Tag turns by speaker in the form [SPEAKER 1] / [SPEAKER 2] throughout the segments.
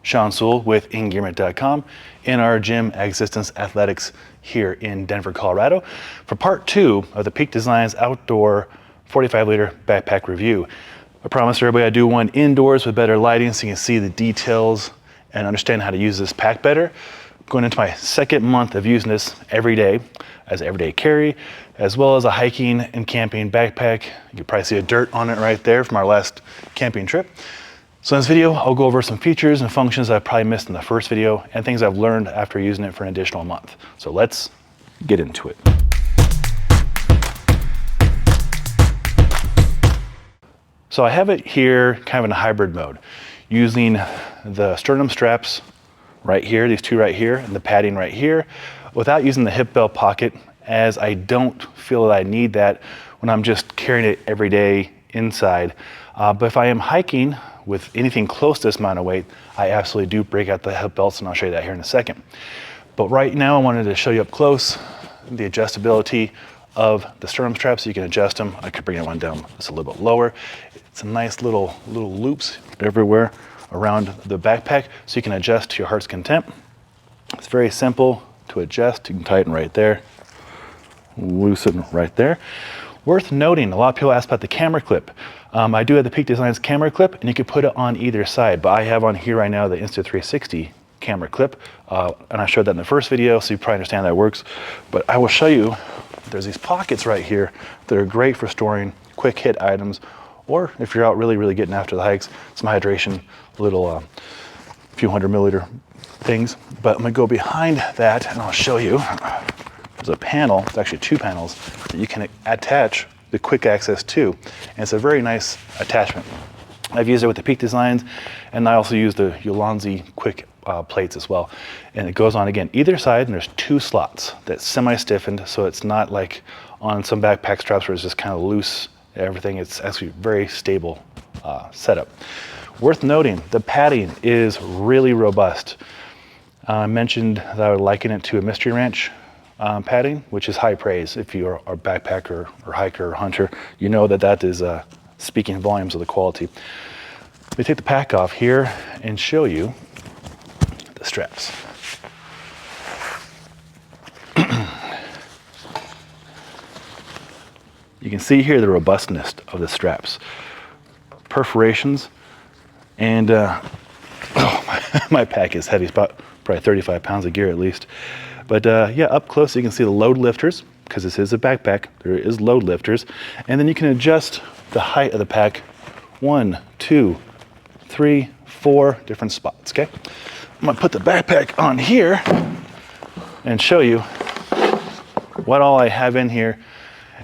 [SPEAKER 1] Sean Sewell with Engearment.com in our gym Existence Athletics here in Denver, Colorado for part 2 of the Peak Designs Outdoor 45-liter backpack review. I promised everybody I'd do one indoors with better lighting so you can see the details and understand how to use this pack better. Going into my second month of using this every day as an everyday carry, as well as a hiking and camping backpack. You can probably see a dirt on it right there from our last camping trip. So in this video, I'll go over some features and functions that I probably missed in the first video and things I've learned after using it for an additional month. So let's get into it. So I have it here kind of in a hybrid mode, using the sternum straps right here, these two right here, and the padding right here, without using the hip belt pocket, as I don't feel that I need that when I'm just carrying it every day inside. But if I am hiking with anything close to this amount of weight, I absolutely do break out the hip belts, and I'll show you that here in a second. But right now I wanted to show you up close the adjustability of the sternum straps, so you can adjust them. I could bring that one down just a little bit lower. It's a nice little loops everywhere around the backpack, so you can adjust to your heart's content. It's very simple to adjust. You can tighten right there, loosen right there. Worth noting, a lot of people ask about the camera clip. I do have the Peak Designs camera clip, and you can put it on either side, but I have on here right now the Insta360 camera clip, and I showed that in the first video, so you probably understand how that works. But I will show you, there's these pockets right here that are great for storing quick hit items, or if you're out really getting after the hikes, some hydration, little few 100 milliliter things. But I'm gonna go behind that and I'll show you. There's a panel, it's actually 2 panels, that you can attach the quick access to. And it's a very nice attachment. I've used it with the Peak Designs, and I also use the Ulanzi quick plates as well. And it goes on again either side, and there's 2 slots that's semi-stiffened, so it's not like on some backpack straps where it's just kind of loose, everything. It's actually very stable setup. Worth noting, the padding is really robust. I mentioned that I would liken it to a Mystery Ranch padding, which is high praise. If you're a backpacker or hiker or hunter, you know that that is speaking volumes of the quality. Let me take the pack off here and show you the straps. You can see here the robustness of the straps. Perforations, and my pack is heavy. It's about probably 35 pounds of gear at least. But yeah, up close you can see the load lifters, because this is a backpack, there is load lifters. And then you can adjust the height of the pack 1, 2, 3, 4 different spots, okay? I'm gonna put the backpack on here and show you what all I have in here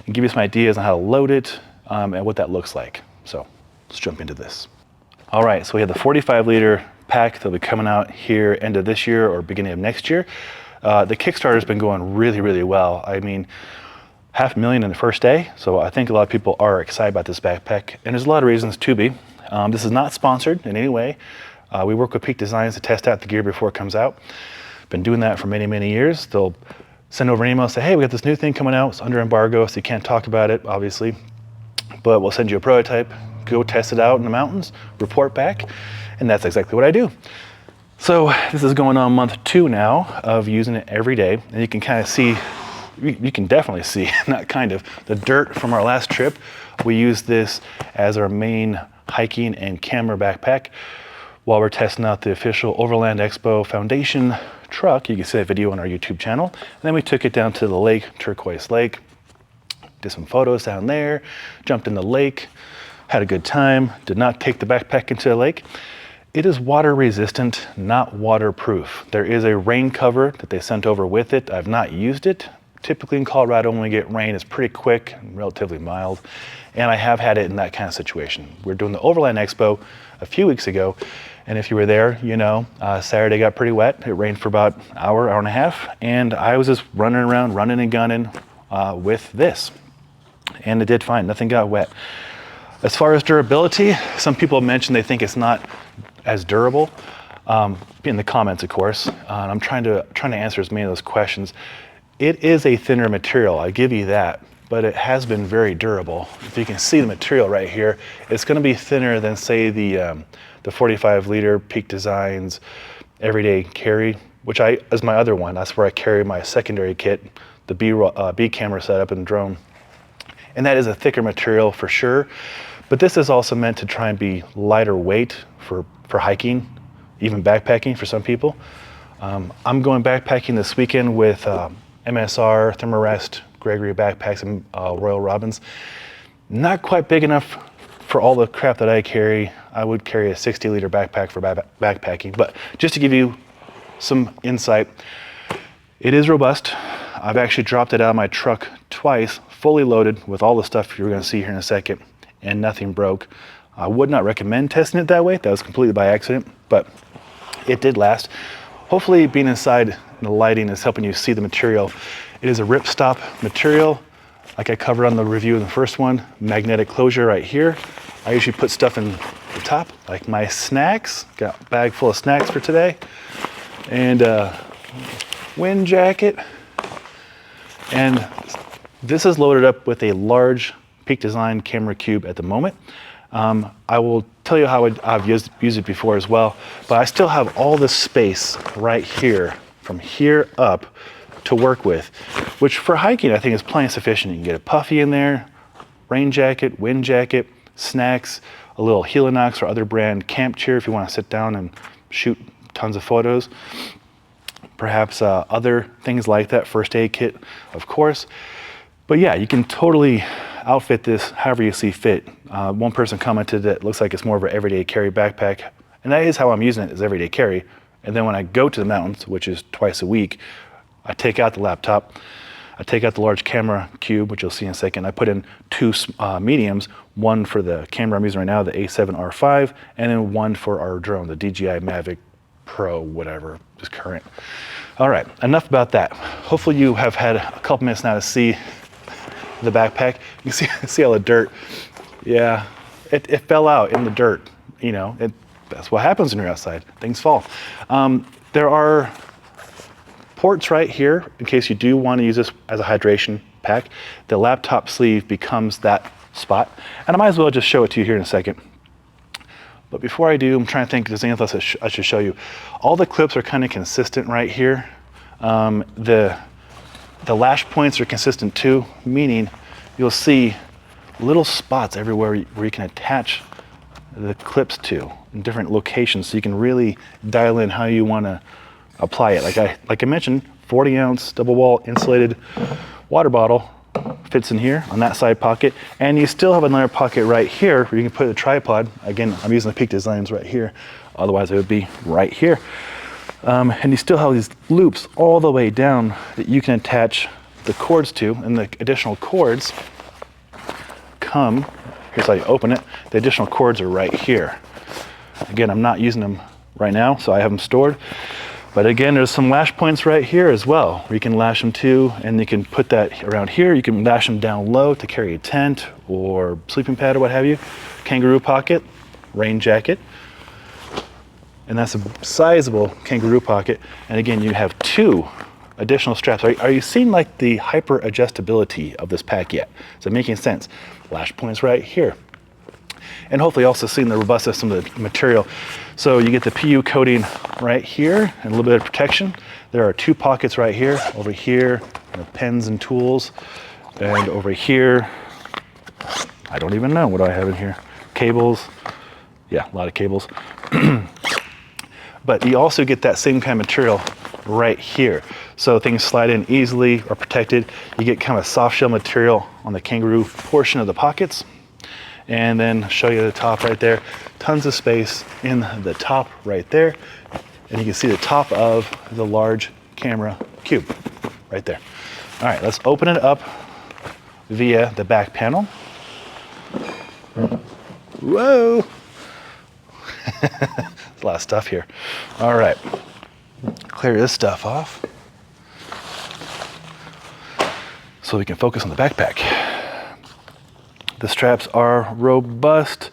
[SPEAKER 1] and give you some ideas on how to load it and what that looks like. So let's jump into this. All right, so we have the 45-liter pack that'll be coming out here end of this year or beginning of next year. The Kickstarter has been going really well. I mean, 500,000 in the first day, so I think a lot of people are excited about this backpack, and there's a lot of reasons to be. This is not sponsored in any way. We work with Peak Designs to test out the gear before it comes out. Been doing that for many years. They'll send over an email, say, hey, we got this new thing coming out. It's under embargo, so you can't talk about it, obviously. But we'll send you a prototype, go test it out in the mountains, report back, and that's exactly what I do. So this is going on month 2 now of using it every day, and you can kind of see, you can definitely see, not kind of, the dirt from our last trip. We use this as our main hiking and camera backpack while we're testing out the official Overland Expo Foundation truck. You can see that video on our YouTube channel. And then we took it down to the lake, Turquoise Lake, did some photos down there, jumped in the lake, had a good time, did not take the backpack into the lake. It is water resistant, not waterproof. There is a rain cover that they sent over with it. I've not used it. Typically in Colorado, when we get rain, it's pretty quick and relatively mild. And I have had it in that kind of situation. We're doing the Overland Expo a few weeks ago, and if you were there, you know, Saturday got pretty wet. It rained for about an hour and a half, and I was just running around, running and gunning with this. And it did fine, nothing got wet. As far as durability, some people mentioned they think it's not as durable. In the comments, of course, and I'm trying to answer as many of those questions. It is a thinner material, I give you that, but it has been very durable. If you can see the material right here, it's going to be thinner than, say, the 45 liter Peak Designs everyday carry, which is my other one. That's where I carry my secondary kit, the B camera setup and drone. And that is a thicker material for sure, but this is also meant to try and be lighter weight for hiking, even backpacking for some people. I'm going backpacking this weekend with MSR, Thermarest, Gregory backpacks, and Royal Robbins. Not quite big enough for all the crap that I carry. I would carry a 60-liter backpack for backpacking, but just to give you some insight, it is robust. I've actually dropped it out of my truck twice, fully loaded with all the stuff you're going to see here in a second, and nothing broke. I would not recommend testing it that way. That was completely by accident, but it did last. Hopefully being inside the lighting is helping you see the material. It is a ripstop material, like I covered on the review in the first one. Magnetic closure right here. I usually put stuff in the top, like my snacks. Got a bag full of snacks for today. And wind jacket. And this is loaded up with a large Peak Design camera cube at the moment. I will tell you how I've used it before as well, but I still have all this space right here, from here up, to work with, which for hiking I think is plenty sufficient. You can get a puffy in there, rain jacket, wind jacket, snacks, a little Helinox or other brand camp chair if you want to sit down and shoot tons of photos. Perhaps other things like that, first aid kit, of course. But yeah, you can totally outfit this however you see fit. One person commented that it looks like it's more of an everyday carry backpack, and that is how I'm using it, as everyday carry. And then when I go to the mountains, which is twice a week, I take out the laptop, I take out the large camera cube, which you'll see in a second. I put in two mediums, one for the camera I'm using right now, the A7R5, and then one for our drone, the DJI Mavic Pro, whatever is current. All right, enough about that. Hopefully you have had a couple minutes now to see the backpack. You can see all the dirt. Yeah, it fell out in the dirt. You know, that's what happens when you're outside. Things fall. There are ports right here in case you do want to use this as a hydration pack. The laptop sleeve becomes that spot, and I might as well just show it to you here in a second. But before I do, I'm trying to think if there's anything else I should show you. All the clips are kind of consistent right here. The lash points are consistent too, meaning you'll see little spots everywhere where you can attach the clips to in different locations, so you can really dial in how you want to apply it. Like I mentioned, 40-ounce double wall insulated water bottle fits in here on that side pocket, and you still have another pocket right here where you can put a tripod. Again, I'm using the Peak Designs right here, otherwise it would be right here. And you still have these loops all the way down that you can attach the cords to, and the additional cords come, here's how you open it, the additional cords are right here. Again, I'm not using them right now, so I have them stored. But again, there's some lash points right here as well, where you can lash them to, and you can put that around here. You can lash them down low to carry a tent or sleeping pad or what have you. Kangaroo pocket, rain jacket. And that's a sizable kangaroo pocket. And again, you have two additional straps. Are you seeing like the hyper adjustability of this pack yet? Is it making sense? Lash points right here. And hopefully also seeing the robustness of the material. So you get the PU coating right here and a little bit of protection. There are two pockets right here, over here, pens and tools, and over here, I don't even know what do I have in here. Cables, yeah, a lot of cables. But you also get that same kind of material right here. So things slide in easily or protected. You get kind of soft shell material on the kangaroo portion of the pockets. And then show you the top right there. Tons of space in the top right there. And you can see the top of the large camera cube right there. All right, let's open it up via the back panel. Whoa. There's a lot of stuff here. All right, clear this stuff off so we can focus on the backpack. The straps are robust,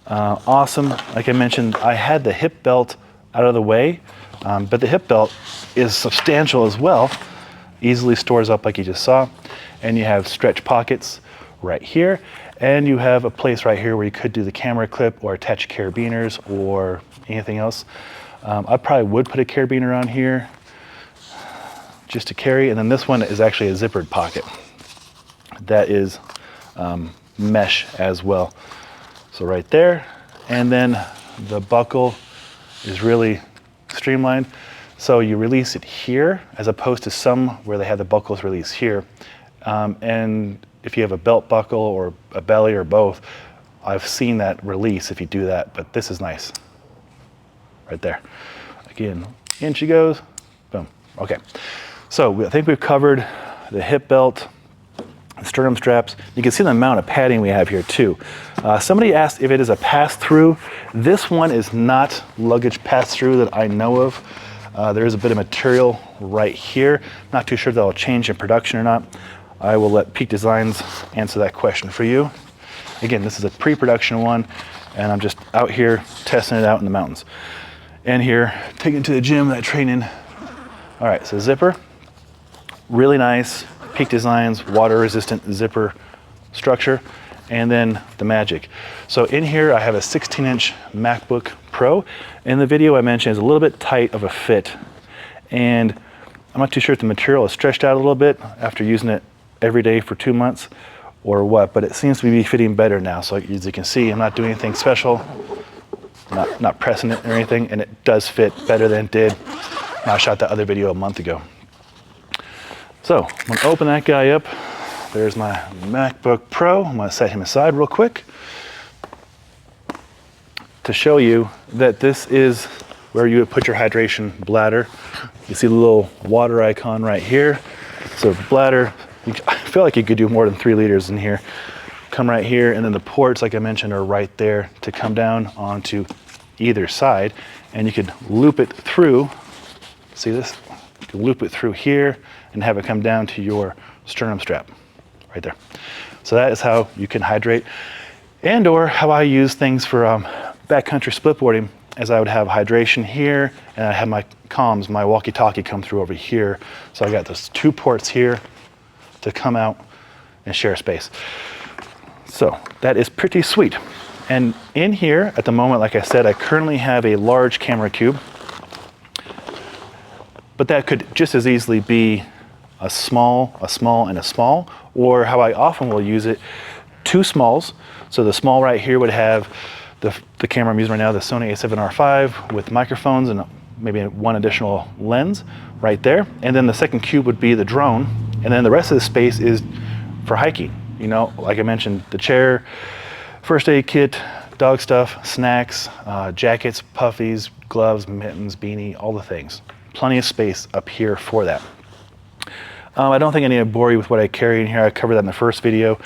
[SPEAKER 1] awesome. Like I mentioned, I had the hip belt out of the way, but the hip belt is substantial as well. Easily stores up like you just saw. and you have stretch pockets right here, and you have a place right here where you could do the camera clip or attach carabiners or anything else. I probably would put a carabiner on here just to carry, and then this one is actually a zippered pocket that is mesh as well. So right there, and then the buckle is really streamlined. So you release it here as opposed to some where they have the buckles released here. And if you have a belt buckle or a belly or both, I've seen that release if you do that, but this is nice. Right there. Again, in she goes, boom. Okay, so I think we've covered the hip belt, the sternum straps. You can see the amount of padding we have here too. Somebody asked if it is a pass-through. This one is not luggage pass-through that I know of. There is a bit of material right here. Not too sure if that'll change in production or not. I will let Peak Designs answer that question for you. Again, this is a pre-production one, and I'm just out here testing it out in the mountains. And here, taking it to the gym that I train in. All right, so zipper, really nice. Peak Designs, water-resistant zipper structure, and then the magic. So in here, I have a 16-inch MacBook Pro. In the video I mentioned, it's a little bit tight of a fit, and I'm not too sure if the material is stretched out a little bit after using it every day for 2 months or what, but it seems to be fitting better now. So as you can see, I'm not doing anything special, not pressing it or anything, and it does fit better than it did when I shot that other video a month ago. So I'm gonna open that guy up. There's my MacBook Pro. I'm gonna set him aside real quick to show you that this is where you would put your hydration bladder. You see the little water icon right here. So bladder, I feel like you could do more than 3 liters in here. Come right here, and then the ports, like I mentioned, are right there to come down onto either side, and you could loop it through. See this? You can loop it through here and have it come down to your sternum strap right there. So that is how you can hydrate, and or how I use things for backcountry splitboarding, as I would have hydration here, and I have my comms, my walkie-talkie come through over here. So I got those 2 ports here to come out and share space. So that is pretty sweet. And in here at the moment, like I said, I currently have a large camera cube, but that could just as easily be a small, and a small, or how I often will use it, 2 smalls. So the small right here would have the camera I'm using right now, the Sony a7R5 with microphones and maybe 1 additional lens right there. And then the second cube would be the drone. And then the rest of the space is for hiking. You know, like I mentioned, the chair, first aid kit, dog stuff, snacks, jackets, puffies, gloves, mittens, beanie, all the things. Plenty of space up here for that. I don't think I need to bore you with what I carry in here. I covered that in the first video.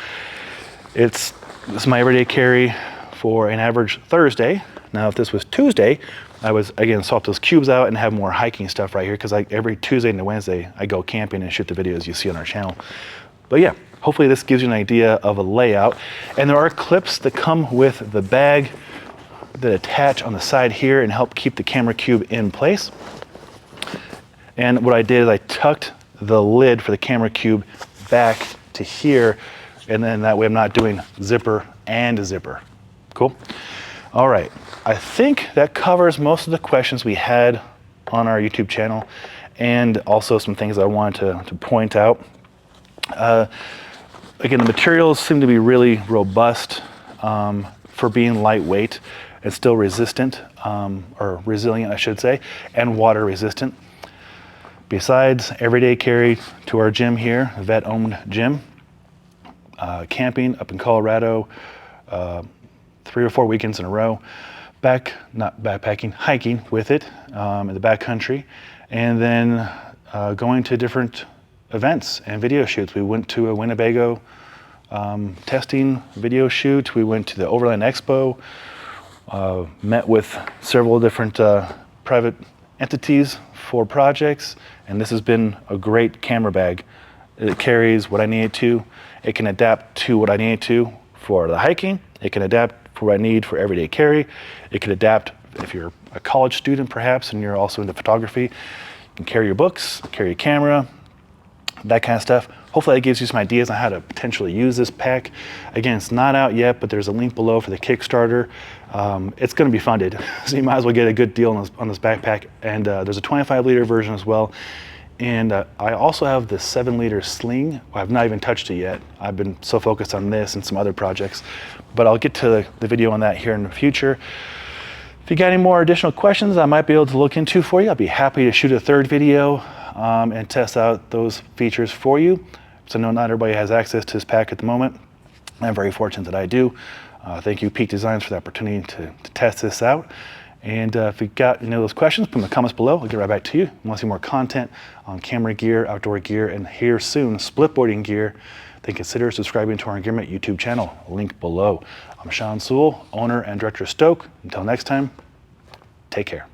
[SPEAKER 1] This is my everyday carry for an average Thursday. Now, if this was Tuesday, I was, again, swap those cubes out and have more hiking stuff right here, because every Tuesday and Wednesday, I go camping and shoot the videos you see on our channel. But yeah, hopefully this gives you an idea of a layout. And there are clips that come with the bag that attach on the side here and help keep the camera cube in place. And what I did is I tucked the lid for the camera cube back to here, and then that way I'm not doing zipper and a zipper. Cool? All right, I think that covers most of the questions we had on our YouTube channel, and also some things I wanted to point out. Again, the materials seem to be really robust for being lightweight and still resistant, or resilient, I should say, and water resistant. Besides everyday carry to our gym here, a vet-owned gym, camping up in Colorado, 3 or 4 weekends in a row, not backpacking, hiking with it in the backcountry, and then going to different events and video shoots. We went to a Winnebago testing video shoot. We went to the Overland Expo, met with several different private entities for projects, and this has been a great camera bag. It carries what I need it to. It can adapt to what I need it to for the hiking. It can adapt for what I need for everyday carry. It can adapt if you're a college student perhaps and you're also into photography. You can carry your books, carry your camera, that kind of stuff. Hopefully that gives you some ideas on how to potentially use this pack. Again, it's not out yet, but there's a link below for the Kickstarter. It's going to be funded, so you might as well get a good deal on this backpack. And there's a 25-liter version as well. And I also have the 7-liter sling. I've not even touched it yet. I've been so focused on this and some other projects, but I'll get to the video on that here in the future. If you got any more additional questions I might be able to look into for you, I'll be happy to shoot a third video and test out those features for you. So I know not everybody has access to this pack at the moment. I'm very fortunate that I do. Thank you, Peak Designs, for the opportunity to test this out. And if you've got any of those questions, put them in the comments below. I'll get right back to you. If you want to see more content on camera gear, outdoor gear, and here soon, splitboarding gear, then consider subscribing to our Engearment YouTube channel. Link below. I'm Sean Sewell, owner and director of Stoke. Until next time, take care.